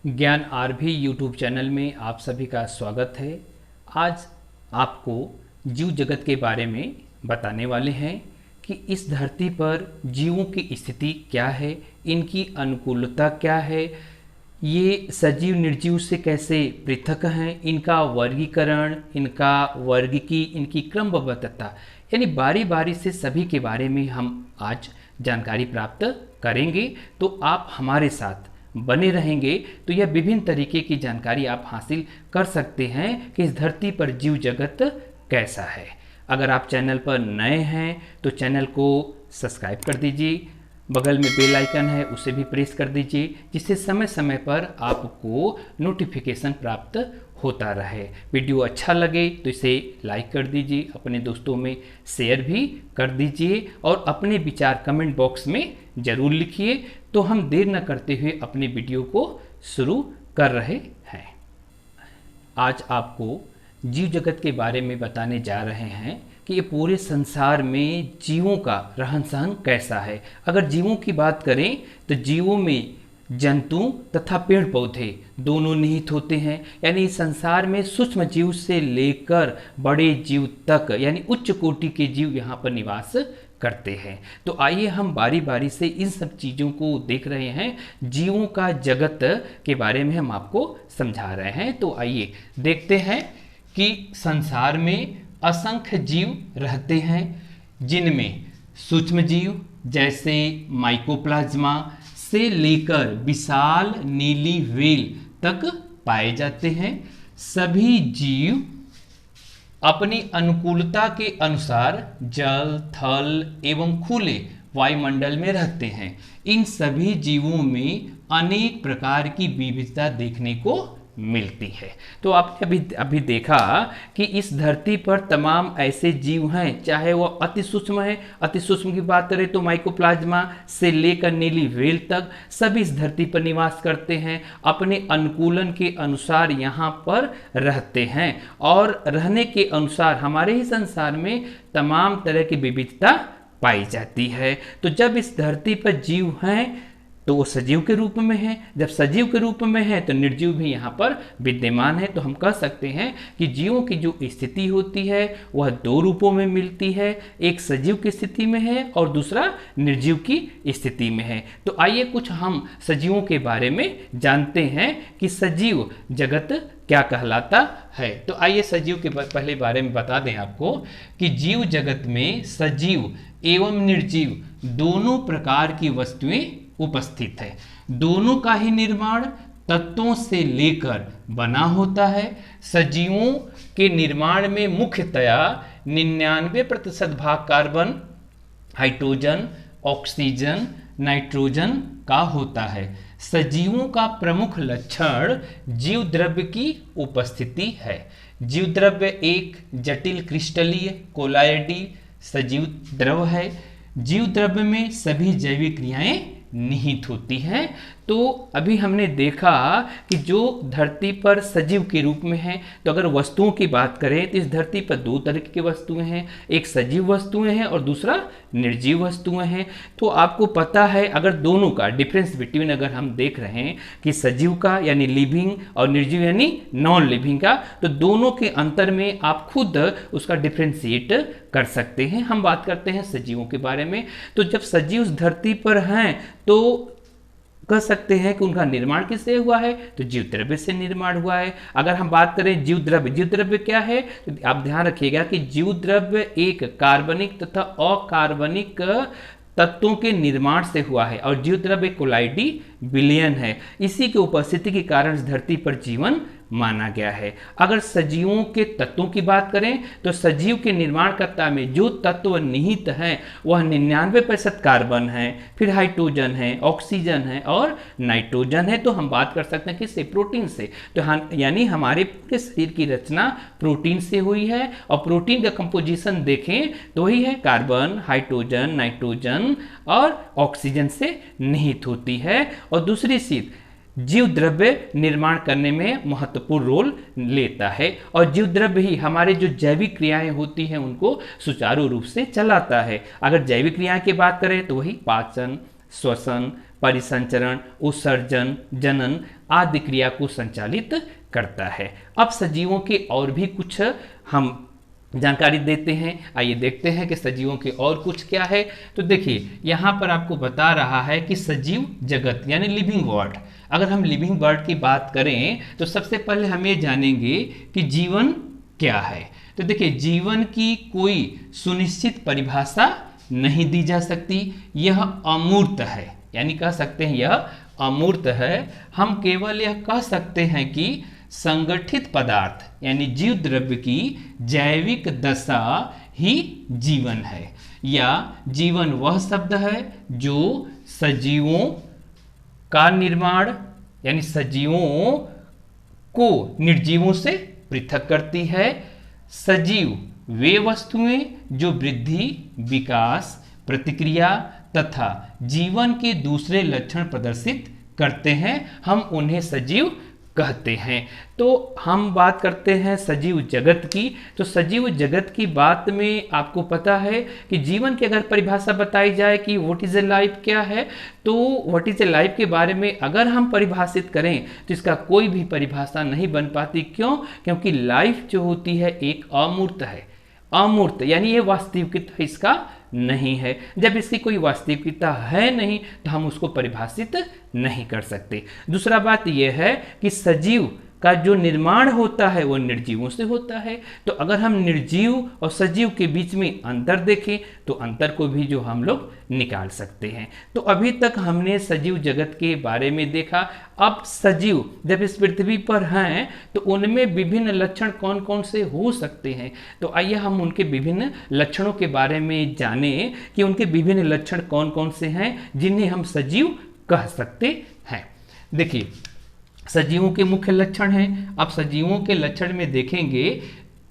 ज्ञान RV YouTube channel में आप सभी का स्वागत है। आज आपको जीव जगत के बारे में बताने वाले हैं कि इस धरती पर जीवों की स्थिति क्या है, इनकी अनुकूलता क्या है, ये सजीव निर्जीव से कैसे पृथक हैं, इनका वर्गीकरण, इनका वर्गीकी, इनकी क्रमबद्धता, यानी बारी बारी से सभी के बारे में हम आज जानकारी प्राप्त करेंगे। तो आप हमारे साथ बने रहेंगे तो यह विभिन्न तरीके की जानकारी आप हासिल कर सकते हैं कि इस धरती पर जीव जगत कैसा है। अगर आप चैनल पर नए हैं तो चैनल को सब्सक्राइब कर दीजिए, बगल में बेल आइकन है उसे भी प्रेस कर दीजिए, जिससे समय समय पर आपको नोटिफिकेशन प्राप्त होता रहे। वीडियो अच्छा लगे तो इसे लाइक कर दीजिए, अपने दोस्तों में शेयर भी कर दीजिए और अपने विचार कमेंट बॉक्स में ज़रूर लिखिए। तो हम देर न करते हुए अपने वीडियो को शुरू कर रहे हैं। आज आपको जीव जगत के बारे में बताने जा रहे हैं कि ये पूरे संसार में जीवों का रहन सहन कैसा है। अगर जीवों की बात करें तो जीवों में जंतु तथा पेड़ पौधे दोनों निहित होते हैं, यानी संसार में सूक्ष्म जीव से लेकर बड़े जीव तक यानी उच्च कोटि के जीव यहाँ पर निवास करते हैं। तो आइए हम बारी बारी से इन सब चीज़ों को देख रहे हैं। जीवों का जगत के बारे में हम आपको समझा रहे हैं। तो आइए देखते हैं कि संसार में असंख्य जीव रहते हैं, जिनमें सूक्ष्म जीव जैसे माइकोप्लाज्मा से लेकर विशाल नीली व्हेल तक पाए जाते हैं। सभी जीव अपनी अनुकूलता के अनुसार जल, थल एवं खुले वायुमंडल में रहते हैं। इन सभी जीवों में अनेक प्रकार की विविधता देखने को मिलती है। तो आपने अभी देखा कि इस धरती पर तमाम ऐसे जीव हैं, चाहे वो अति सूक्ष्म है, अति सूक्ष्म की बात करें तो माइकोप्लाज्मा से लेकर नीली व्हेल तक सभी इस धरती पर निवास करते हैं, अपने अनुकूलन के अनुसार यहाँ पर रहते हैं और रहने के अनुसार हमारे ही संसार में तमाम तरह की विविधता पाई जाती है। तो जब इस धरती पर जीव हैं तो वो सजीव के रूप में है, जब सजीव के रूप में है तो निर्जीव भी यहाँ पर विद्यमान है। तो हम कह सकते हैं कि जीवों की जो स्थिति होती है वह दो रूपों में मिलती है, एक सजीव की स्थिति में है और दूसरा निर्जीव की स्थिति में है। तो आइए कुछ हम सजीवों के बारे में जानते हैं कि सजीव जगत क्या कहलाता है। तो आइए सजीव के पहले बारे में बता दें आपको कि जीव जगत में सजीव एवं निर्जीव दोनों प्रकार की वस्तुएं उपस्थित है। दोनों का ही निर्माण तत्वों से लेकर बना होता है। सजीवों के निर्माण में मुख्यतया 99% भाग कार्बन, हाइड्रोजन, ऑक्सीजन, नाइट्रोजन का होता है। सजीवों का प्रमुख लक्षण जीव द्रव्य की उपस्थिति है। जीव द्रव्य एक जटिल क्रिस्टलीय कोलायडी सजीव द्रव है। जीव द्रव्य में सभी जैविक क्रियाएं निहित होती हैं। तो अभी हमने देखा कि जो धरती पर सजीव के रूप में है, तो अगर वस्तुओं की बात करें तो इस धरती पर दो तरह की वस्तुएं हैं, एक सजीव वस्तुएं हैं और दूसरा निर्जीव वस्तुएं हैं। तो आपको पता है अगर दोनों का डिफरेंस बिटवीन अगर हम देख रहे हैं कि सजीव का यानी लिविंग और निर्जीव यानी नॉन लिविंग का, तो दोनों के अंतर में आप खुद उसका डिफ्रेंशिएट कर सकते हैं। हम बात करते हैं सजीवों के बारे में। तो जब सजीव उस धरती पर हैं तो कह सकते हैं कि उनका निर्माण किससे हुआ है, तो जीव द्रव्य से निर्माण हुआ है। अगर हम बात करें जीव द्रव्य क्या है, तो आप ध्यान रखिएगा कि जीव द्रव्य एक कार्बनिक तथा अकार्बनिक तत्वों के निर्माण से हुआ है और जीव द्रव्य कोलाइडी विलयन है। इसी की उपस्थिति के कारण इस धरती पर जीवन माना गया है। अगर सजीवों के तत्वों की बात करें तो सजीव के निर्माणकर्ता में जो तत्व निहित हैं वह 99% कार्बन है, फिर हाइड्रोजन है, ऑक्सीजन है और नाइट्रोजन है। तो हम बात कर सकते हैं किससे, प्रोटीन से। तो यानी हमारे पूरे शरीर की रचना प्रोटीन से हुई है और प्रोटीन का कंपोजिशन देखें तो वही है कार्बन, हाइड्रोजन, नाइट्रोजन और ऑक्सीजन से निहित होती है। और दूसरी चीज जीव द्रव्य निर्माण करने में महत्वपूर्ण रोल लेता है और जीव द्रव्य ही हमारे जो जैविक क्रियाएं होती हैं उनको सुचारू रूप से चलाता है। अगर जैविक क्रियाएं की बात करें तो वही पाचन, श्वसन, परिसंचरण, उत्सर्जन, जनन आदि क्रिया को संचालित करता है। अब सजीवों के और भी कुछ हम जानकारी देते हैं। आइए देखते हैं कि सजीवों के और कुछ क्या है। तो देखिए यहाँ पर आपको बता रहा है कि सजीव जगत यानी लिविंग वर्ल्ड। अगर हम लिविंग वर्ल्ड की बात करें तो सबसे पहले हम ये जानेंगे कि जीवन क्या है। तो देखिए जीवन की कोई सुनिश्चित परिभाषा नहीं दी जा सकती, यह अमूर्त है, यानी कह सकते हैं यह अमूर्त है। हम केवल यह कह सकते हैं कि संगठित पदार्थ यानी जीव द्रव्य की जैविक दशा ही जीवन है, या जीवन वह शब्द है जो सजीवों का निर्माण यानी सजीवों को निर्जीवों से पृथक करती है। सजीव वे वस्तुएं जो वृद्धि, विकास, प्रतिक्रिया तथा जीवन के दूसरे लक्षण प्रदर्शित करते हैं, हम उन्हें सजीव कहते हैं। तो हम बात करते हैं सजीव जगत की। तो सजीव जगत की बात में आपको पता है कि जीवन की अगर परिभाषा बताई जाए कि व्हाट इज ए लाइफ क्या है, तो व्हाट इज ए लाइफ के बारे में अगर हम परिभाषित करें तो इसका कोई भी परिभाषा नहीं बन पाती। क्यों? क्योंकि लाइफ जो होती है एक अमूर्त है। अमूर्त यानी ये वास्तविकता इसका नहीं है। जब इसकी कोई वास्तविकता है नहीं तो हम उसको परिभाषित नहीं कर सकते। दूसरा बात यह है कि सजीव का जो निर्माण होता है वो निर्जीवों से होता है। तो अगर हम निर्जीव और सजीव के बीच में अंतर देखें तो अंतर को भी जो हम लोग निकाल सकते हैं। तो अभी तक हमने सजीव जगत के बारे में देखा। अब सजीव जब इस पृथ्वी पर हैं तो उनमें विभिन्न लक्षण कौन कौन से हो सकते हैं। तो आइए हम उनके विभिन्न लक्षणों के बारे में जानें कि उनके विभिन्न लक्षण कौन कौन से हैं जिन्हें हम सजीव कह सकते हैं। देखिए सजीवों के मुख्य लक्षण हैं। अब सजीवों के लक्षण में देखेंगे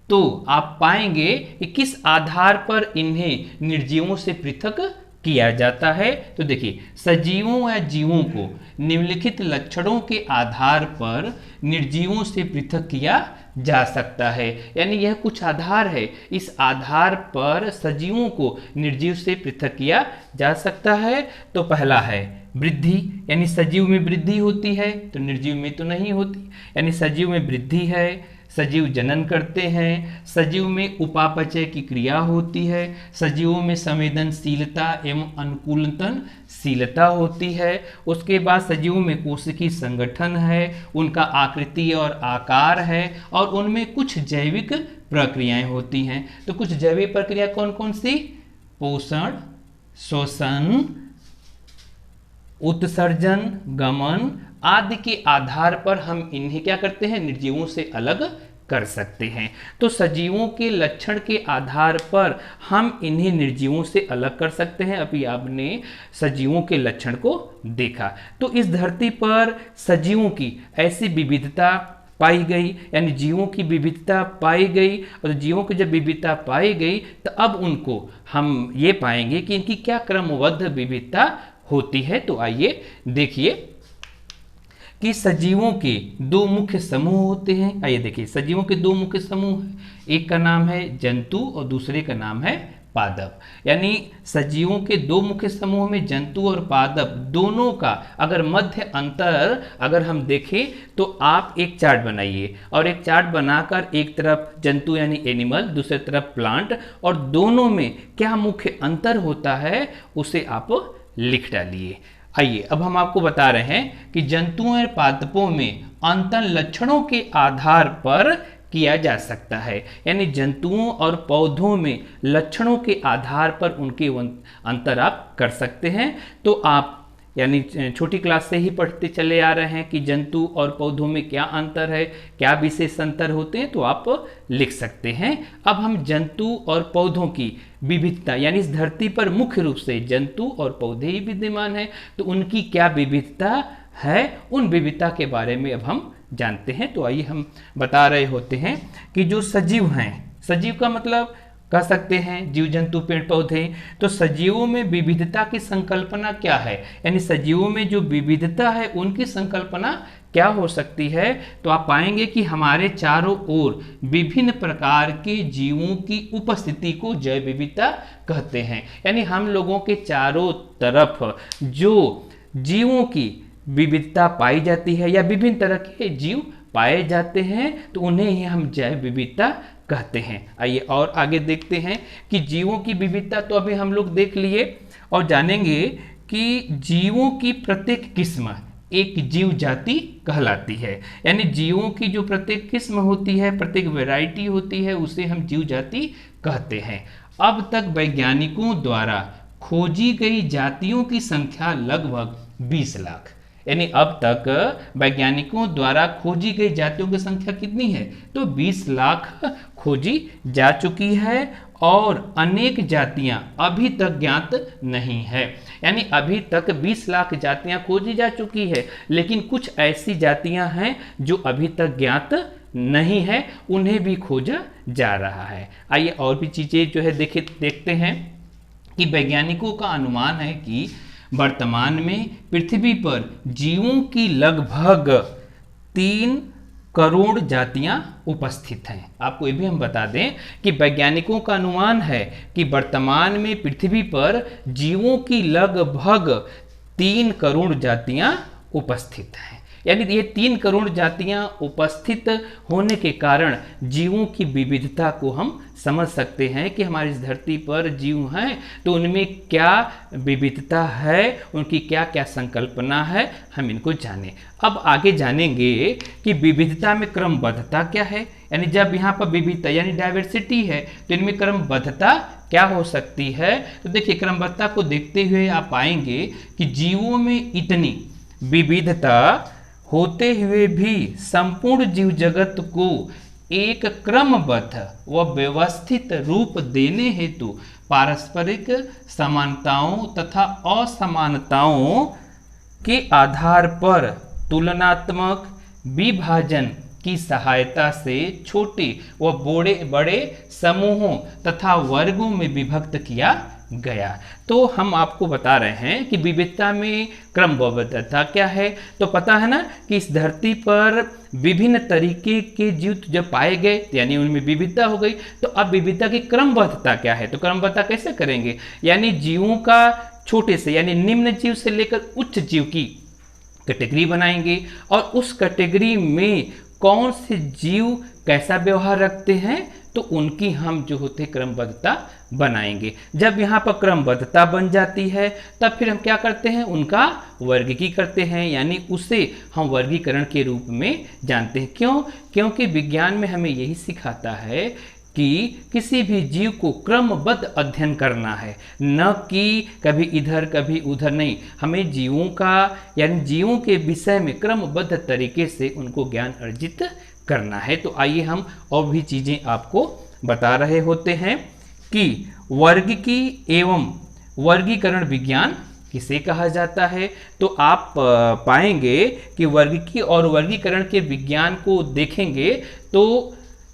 तो आप पाएंगे कि किस आधार पर इन्हें निर्जीवों से पृथक किया जाता है। तो देखिए सजीवों या जीवों को निम्नलिखित लक्षणों के आधार पर निर्जीवों से पृथक किया जा सकता है, यानी यह कुछ आधार है, इस आधार पर सजीवों को निर्जीव से पृथक किया जा सकता है। तो पहला है वृद्धि, यानी सजीव में वृद्धि होती है तो निर्जीव में तो नहीं होती, यानी सजीव में वृद्धि है। सजीव जनन करते हैं, सजीव में उपापचय की क्रिया होती है, सजीवों में संवेदनशीलता एवं अनुकूलनशीलता होती है। उसके बाद सजीवों में कोशिकीय संगठन है, उनका आकृति और आकार है और उनमें कुछ जैविक प्रक्रियाएं होती हैं। तो कुछ जैविक प्रक्रिया कौन कौन सी? पोषण, श्वसन, उत्सर्जन, गमन आदि के आधार पर हम इन्हें क्या करते हैं? निर्जीवों से अलग कर सकते हैं। तो सजीवों के लक्षण के आधार पर हम इन्हें निर्जीवों से अलग कर सकते हैं। अभी आपने सजीवों के लक्षण को देखा। तो इस धरती पर सजीवों की ऐसी विविधता पाई गई, यानी जीवों की विविधता पाई गई, और जीवों की जब विविधता पाई गई तो अब उनको हम ये पाएंगे कि इनकी क्या क्रमबद्ध विविधता होती है। तो आइए देखिए कि सजीवों के दो मुख्य समूह होते हैं। आइए देखिए सजीवों के दो मुख्य समूह हैं, एक का नाम है जंतु और दूसरे का नाम है पादप। यानी सजीवों के दो मुख्य समूह में जंतु और पादप दोनों का अगर मध्य अंतर अगर हम देखें तो आप एक चार्ट बनाइए और एक चार्ट बनाकर एक तरफ जंतु यानी एनिमल, दूसरी तरफ प्लांट, और दोनों में क्या मुख्य अंतर होता है उसे आप लिख डालिए। आइए अब हम आपको बता रहे हैं कि जंतुओं और पादपों में अंतर लक्षणों के आधार पर किया जा सकता है, यानी जंतुओं और पौधों में लक्षणों के आधार पर उनके अंतर आप कर सकते हैं। तो आप यानी छोटी क्लास से ही पढ़ते चले आ रहे हैं कि जंतु और पौधों में क्या अंतर है, क्या विशेष अंतर होते हैं, तो आप लिख सकते हैं। अब हम जंतु और पौधों की विविधता, यानी इस धरती पर मुख्य रूप से जंतु और पौधे ही विद्यमान हैं, तो उनकी क्या विविधता है, उन विविधता के बारे में अब हम जानते हैं। तो आइए हम बता रहे होते हैं कि जो सजीव हैं, सजीव का मतलब कह सकते हैं जीव जंतु पेड़ पौधे, तो सजीवों में विविधता की संकल्पना क्या है, यानी सजीवों में जो विविधता है उनकी संकल्पना क्या हो सकती है। तो आप पाएंगे कि हमारे चारों ओर विभिन्न प्रकार के जीवों की उपस्थिति को जैव विविधता कहते हैं, यानी हम लोगों के चारों तरफ जो जीवों की विविधता पाई जाती है या विभिन्न तरह के जीव पाए जाते हैं तो उन्हें ही हम जैव विविधता कहते हैं। आइए और आगे देखते हैं कि जीवों की विविधता तो अभी हम लोग देख लिए और जानेंगे कि जीवों की प्रत्येक किस्म एक जीव जाति कहलाती है। यानी जीवों की जो प्रत्येक किस्म होती है, प्रत्येक वैरायटी होती है, उसे हम जीव जाति कहते हैं। अब तक वैज्ञानिकों द्वारा खोजी गई जातियों की संख्या लगभग 20 लाख। यानी अब तक वैज्ञानिकों द्वारा खोजी गई जातियों की संख्या कितनी है? तो 20 लाख खोजी जा चुकी है और अनेक जातियां अभी तक ज्ञात नहीं है। यानी अभी तक 20 लाख जातियां खोजी जा चुकी है, लेकिन कुछ ऐसी जातियां हैं जो अभी तक ज्ञात नहीं है, उन्हें भी खोजा जा रहा है। आइए और भी चीज़ें जो है देखते हैं कि वैज्ञानिकों का अनुमान है कि वर्तमान में पृथ्वी पर जीवों की लगभग 3 करोड़ जातियां उपस्थित हैं। आपको ये भी हम बता दें कि वैज्ञानिकों का अनुमान है कि वर्तमान में पृथ्वी पर जीवों की लगभग 3 करोड़ जातियां उपस्थित हैं। यानी ये 3 करोड़ जातियां उपस्थित होने के कारण जीवों की विविधता को हम समझ सकते हैं कि हमारी इस धरती पर जीव हैं तो उनमें क्या विविधता है, उनकी क्या क्या संकल्पना है, हम इनको जानें। अब आगे जानेंगे कि विविधता में क्रमबद्धता क्या है। यानी जब यहाँ पर विविधता यानी डाइवर्सिटी है तो इनमें क्रमबद्धता क्या हो सकती है। तो देखिए क्रमबद्धता को देखते हुए आप पाएंगे कि जीवों में इतनी विविधता होते हुए भी संपूर्ण जीव जगत को एक क्रमबद्ध व व्यवस्थित रूप देने हेतु पारस्परिक समानताओं तथा असमानताओं के आधार पर तुलनात्मक विभाजन की सहायता से छोटे व बड़े समूहों तथा वर्गों में विभक्त किया गया। तो हम आपको बता रहे हैं कि विविधता में क्रमबद्धता क्या है। तो पता है ना कि इस धरती पर विभिन्न तरीके के जीव जब पाए गए यानी उनमें विविधता हो गई, तो अब विविधता की क्रमबद्धता क्या है। तो क्रमबद्धता कैसे करेंगे, यानी जीवों का छोटे से यानी निम्न जीव से लेकर उच्च जीव की कैटेगरी बनाएंगे और उस कैटेगरी में कौन से जीव कैसा व्यवहार रखते हैं तो उनकी हम जो होते क्रमबद्धता बनाएंगे। जब यहाँ पर क्रमबद्धता बन जाती है तब फिर हम क्या करते हैं, उनका वर्गीकरण करते हैं, यानी उसे हम वर्गीकरण के रूप में जानते हैं। क्यों? क्योंकि विज्ञान में हमें यही सिखाता है कि किसी भी जीव को क्रमबद्ध अध्ययन करना है, न कि कभी इधर कभी उधर नहीं। हमें जीवों का यानी जीवों के विषय में क्रमबद्ध तरीके से उनको ज्ञान अर्जित करना है। तो आइए हम और भी चीज़ें आपको बता रहे होते हैं कि वर्गीकी एवं वर्गीकरण विज्ञान किसे कहा जाता है। तो आप पाएंगे कि वर्गीकी और वर्गीकरण के विज्ञान को देखेंगे तो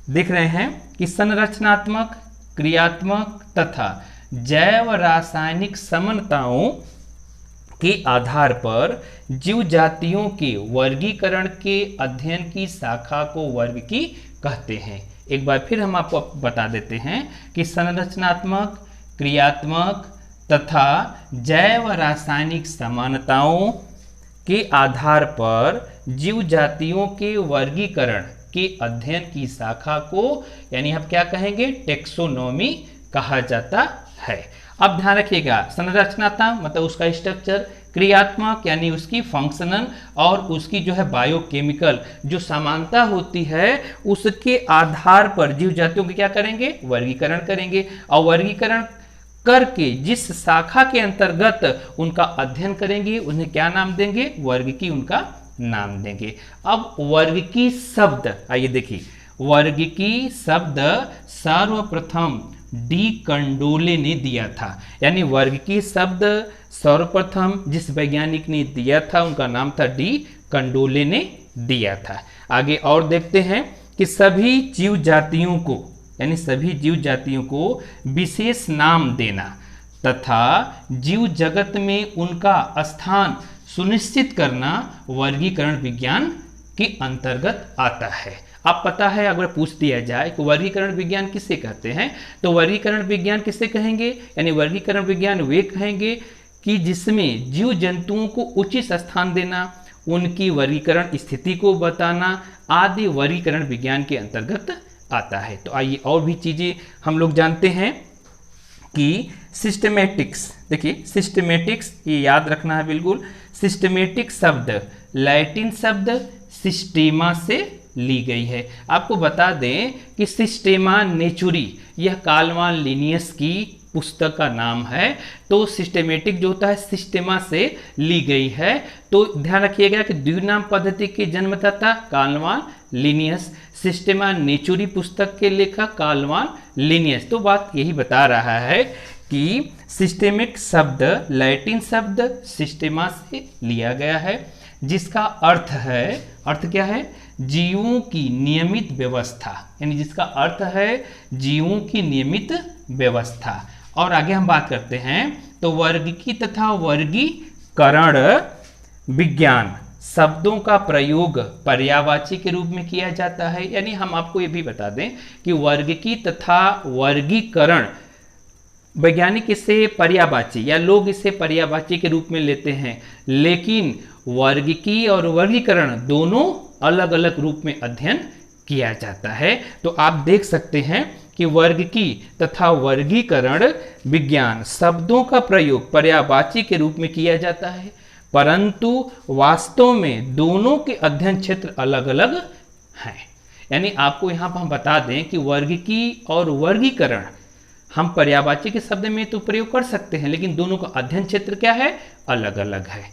देख रहे हैं कि संरचनात्मक, क्रियात्मक तथा जैव रासायनिक समानताओं के आधार पर जीव जातियों के वर्गीकरण के अध्ययन की शाखा को वर्गीकी कहते हैं। एक बार फिर हम आपको बता देते हैं कि संरचनात्मक, क्रियात्मक तथा जैव रासायनिक समानताओं के आधार पर जीव जातियों के वर्गीकरण के अध्ययन की शाखा को यानी हम क्या कहेंगे, टेक्सोनॉमी कहा जाता है। अब ध्यान रखिएगा, संरचनात्मक मतलब उसका स्ट्रक्चर, क्रियात्मक यानी उसकी फंक्शनल और उसकी जो है बायोकेमिकल जो समानता होती है उसके आधार पर जीव जातियों के क्या करेंगे, वर्गीकरण करेंगे और वर्गीकरण करके जिस शाखा के अंतर्गत उनका अध्ययन करेंगे उन्हें क्या नाम देंगे, वर्गीकी उनका नाम देंगे। अब वर्गीकी शब्द आइए देखिए, वर्गीकी शब्द सर्वप्रथम डी कंडोले ने दिया था। यानी वर्गीकी शब्द सर्वप्रथम जिस वैज्ञानिक ने दिया था उनका नाम था डी कंडोले ने दिया था। आगे और देखते हैं कि सभी जीव जातियों को यानी सभी जीव जातियों को विशेष नाम देना तथा जीव जगत में उनका स्थान सुनिश्चित करना वर्गीकरण विज्ञान के अंतर्गत आता है। अब पता है, अगर पूछ दिया जाए कि वर्गीकरण विज्ञान किसे कहते हैं तो वर्गीकरण विज्ञान किसे कहेंगे, यानी वर्गीकरण विज्ञान वे कहेंगे कि जिसमें जीव जंतुओं को उचित स्थान देना, उनकी वर्गीकरण स्थिति को बताना आदि वर्गीकरण विज्ञान के अंतर्गत आता है। तो आइए और भी चीज़ें हम लोग जानते हैं कि सिस्टमेटिक्स, देखिए सिस्टमेटिक्स ये याद रखना है बिल्कुल। सिस्टमेटिक शब्द लैटिन शब्द सिस्टेमा से ली गई है। आपको बता दें कि सिस्टेमा नेचुरी यह कार्लवान लिनियस की पुस्तक का नाम है। तो सिस्टेमेटिक जो होता है सिस्टेमा से ली गई है। तो ध्यान रखिएगा कि द्विनाम पद्धति के जन्मदाता कार्लवान लिनियस, सिस्टेमा नेचुरी पुस्तक के लेखक कार्लवान लिनियस। तो बात यही बता रहा है कि सिस्टेमिक शब्द लैटिन शब्द सिस्टेमा से लिया गया है, जिसका अर्थ है, अर्थ क्या है, जीवों की नियमित व्यवस्था, यानी जिसका अर्थ है जीवों की नियमित व्यवस्था। और आगे हम बात करते हैं तो वर्गीकी तथा वर्गीकरण विज्ञान शब्दों का प्रयोग पर्यायवाची के रूप में किया जाता है। यानी हम आपको ये भी बता दें कि वर्गीकी तथा वर्गीकरण वैज्ञानिक इसे पर्यायवाची या लोग इसे पर्यायवाची के रूप में लेते हैं, लेकिन वर्गीकी और वर्गीकरण दोनों अलग अलग रूप में अध्ययन किया जाता है। तो आप देख सकते हैं कि वर्गीकी तथा वर्गीकरण विज्ञान शब्दों का प्रयोग पर्यायवाची के रूप में किया जाता है, परंतु वास्तव में दोनों के अध्ययन क्षेत्र अलग अलग हैं। यानी आपको यहाँ पर हम बता दें कि वर्गीकी और वर्गीकरण हम पर्यायवाची के शब्द में तो प्रयोग कर सकते हैं, लेकिन दोनों का अध्ययन क्षेत्र क्या है, अलग अलग है।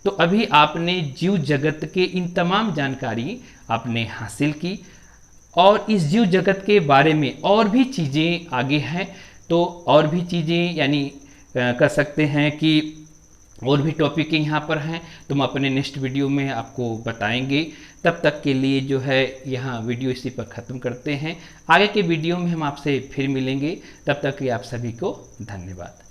तो अभी आपने जीव जगत के इन तमाम जानकारी आपने हासिल की, और इस जीव जगत के बारे में और भी चीज़ें आगे हैं। तो और भी चीज़ें यानी कर सकते हैं कि और भी टॉपिक यहाँ पर हैं, तो हम अपने नेक्स्ट वीडियो में आपको बताएंगे। तब तक के लिए जो है यहाँ वीडियो इसी पर ख़त्म करते हैं। आगे के वीडियो में हम आपसे फिर मिलेंगे। तब तक के आप सभी को धन्यवाद।